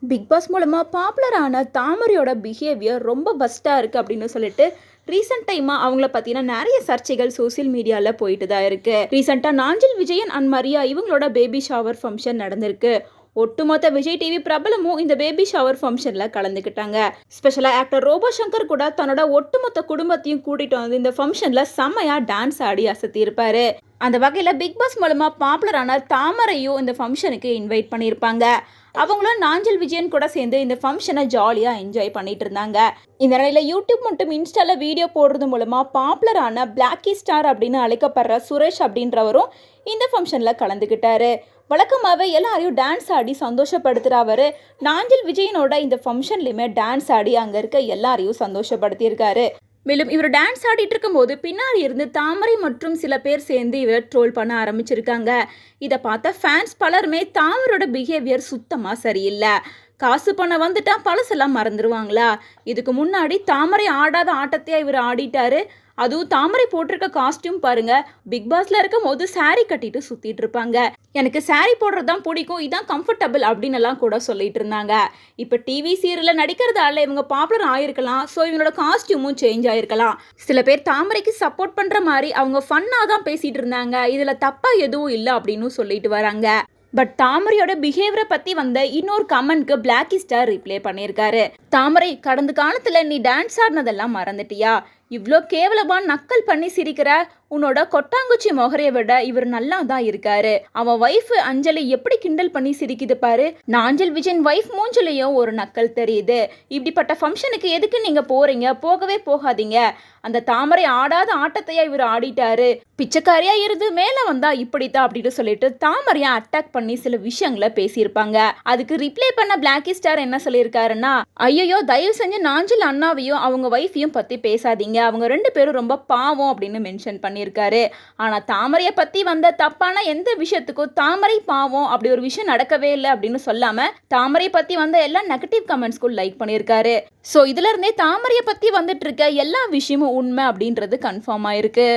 Big pass மூலமாக பாப்புலரான தாமரையோட behaviour ரொம்ப பெஸ்ட்டாக இருக்குது அப்படின்னு சொல்லிட்டு ரீசெண்ட் டைமாக அவங்கள பற்றின நிறைய சர்ச்சைகள் சோசியல் மீடியாவில் போயிட்டு தான் இருக்குது. ரீசெண்டாக நாஞ்சில் விஜயன் அண்ட் மரியா இவங்களோட பேபி ஷவர் ஃபங்க்ஷன் நடந்திருக்கு. ஒட்டுமொத்த விஜய் டிவி பிரபலமும் இந்த பேபி ஷவர் ஃபங்க்ஷனில் கலந்துக்கிட்டாங்க. ஸ்பெஷலாக ஆக்டர் ரோபோ சங்கர் கூட தன்னோட ஒட்டுமொத்த குடும்பத்தையும் கூட்டிகிட்டு வந்து இந்த ஃபங்க்ஷனில் செம்மையாக டான்ஸ் ஆடி அசத்தியிருப்பாரு. அந்த வகையில் பிக் பாஸ் மூலமாக பாப்புலரான தாமரையும் இந்த ஃபங்க்ஷனுக்கு இன்வைட் பண்ணியிருப்பாங்க. அவங்களும் நாஞ்சில் விஜயன் கூட சேர்ந்து இந்த ஃபங்க்ஷனை ஜாலியாக என்ஜாய் பண்ணிட்டு இருந்தாங்க. இந்த நிலையில் யூடியூப் மற்றும் இன்ஸ்டாவில் வீடியோ போடுறது மூலமாக பாப்புலரான பிளாக்கி ஸ்டார் அப்படின்னு அழைக்கப்படுற சுரேஷ் அப்படின்றவரும் இந்த ஃபங்க்ஷனில் கலந்துக்கிட்டாரு. வழக்கமாகவே எல்லாரையும் டான்ஸ் ஆடி சந்தோஷப்படுத்துகிற அவர் நாஞ்சில் விஜயனோட இந்த ஃபங்க்ஷன்லையுமே டான்ஸ் ஆடி அங்கே இருக்க எல்லாரையும் சந்தோஷப்படுத்தியிருக்காரு. மேலும் இவர் டான்ஸ் ஆடிட்டு இருக்கும்போது பின்னாடி இருந்து தாமரை மற்றும் சில பேர் சேர்ந்து இவரை ட்ரோல் பண்ண ஆரம்பிச்சிருக்காங்க. இதை பார்த்த ஃபேன்ஸ் பலருமே தாமரோட பிஹேவியர் சுத்தமாக சரியில்லை, காசு பண்ண வந்துட்டா பழசெல்லாம் மறந்துடுவாங்களா, இதுக்கு முன்னாடி தாமரை ஆடாத ஆட்டத்தையே இவர் ஆடிட்டாரு, அதுவும் தாமரை போட்டிருக்க காஸ்டியூம் பாருங்க, பிக் பாஸ்ல இருக்கும் போது சாரி கட்டிட்டு சுத்திட்டு இருப்பாங்க, எனக்கு சாரி போடுறது தான் பிடிக்கும், இதான் கம்ஃபர்டபுள் அப்படின்னு எல்லாம் கூட சொல்லிட்டு இருந்தாங்க. இப்போ டிவி சீரியலில் நடிக்கிறதால இவங்க பாப்புலர் ஆயிருக்கலாம். ஸோ இவங்களோட காஸ்டியூமும் சேஞ்ச் ஆயிருக்கலாம். சில பேர் தாமரைக்கு சப்போர்ட் பண்ணுற மாதிரி அவங்க ஃபன்னாக தான் பேசிட்டு இருந்தாங்க, இதில் தப்பாக எதுவும் இல்லை அப்படின்னு சொல்லிட்டு வராங்க. பட் தாமரையோட பிஹேவியரை பற்றி வந்த இன்னொரு கமெண்ட்க்கு பிளாக்கி ஸ்டார் ரிப்ளை பண்ணியிருக்காரு. தாமரை, கடந்த காலத்தில் நீ டான்ஸ் ஆடினதெல்லாம் மறந்துட்டியா, இவ்வளோ கேவலமாக நக்கல் பண்ணி சிரிக்கிற, உன்னோட கொட்டாங்குச்சி மொகரையை விட இவர் நல்லா தான் இருக்காரு, அவன் ஒய்ஃப் அஞ்சலி எப்படி கிண்டல் பண்ணி சிரிக்குது பாரு, நாஞ்சில் விஜயன் ஒய்ஃப் மூஞ்சிலையும் ஒரு நக்கல் தெரியுது, இப்படிப்பட்ட ஃபங்க்ஷனுக்கு எதுக்கு நீங்கள் போகிறீங்க, போகவே போகாதீங்க, அந்த தாமரை ஆடாத ஆட்டத்தையா இவர் ஆடிட்டாரு, பிச்சைக்காரியா இருந்து மேலே வந்தா இப்படித்தான் அப்படின்னு சொல்லிட்டு தாமரையா அட்டாக் பண்ணி சில விஷயங்களை பேசியிருப்பாங்க. அதுக்கு ரிப்ளை பண்ண பிளாக்கி ஸ்டார் என்ன சொல்லியிருக்காருன்னா, ஐயோ தயவு செஞ்சு நாஞ்சில் அண்ணாவையும் அவங்க ஒய்ஃபையும் பற்றி பேசாதீங்க, அவங்க ரெண்டு பேரும் ரொம்ப பாவம் அப்படின்னு மென்ஷன் பண்ணியிருக்காரு. ஆனால் தாமரையை பற்றி வந்த தப்பான எந்த விஷயத்துக்கும் தாமரை பாவம் அப்படி ஒரு விஷயம் நடக்கவே இல்லை அப்படின்னு சொல்லாமல் தாமரை பற்றி வந்த எல்லா நெகட்டிவ் கமெண்ட்ஸ்க்கும் லைக் பண்ணியிருக்காரு. ஸோ இதுல இருந்தே தாமரையை பற்றி வந்துட்டு இருக்க எல்லா விஷயமும் உண்மை அப்படின்றது கன்ஃபார்ம் ஆயிருக்கு.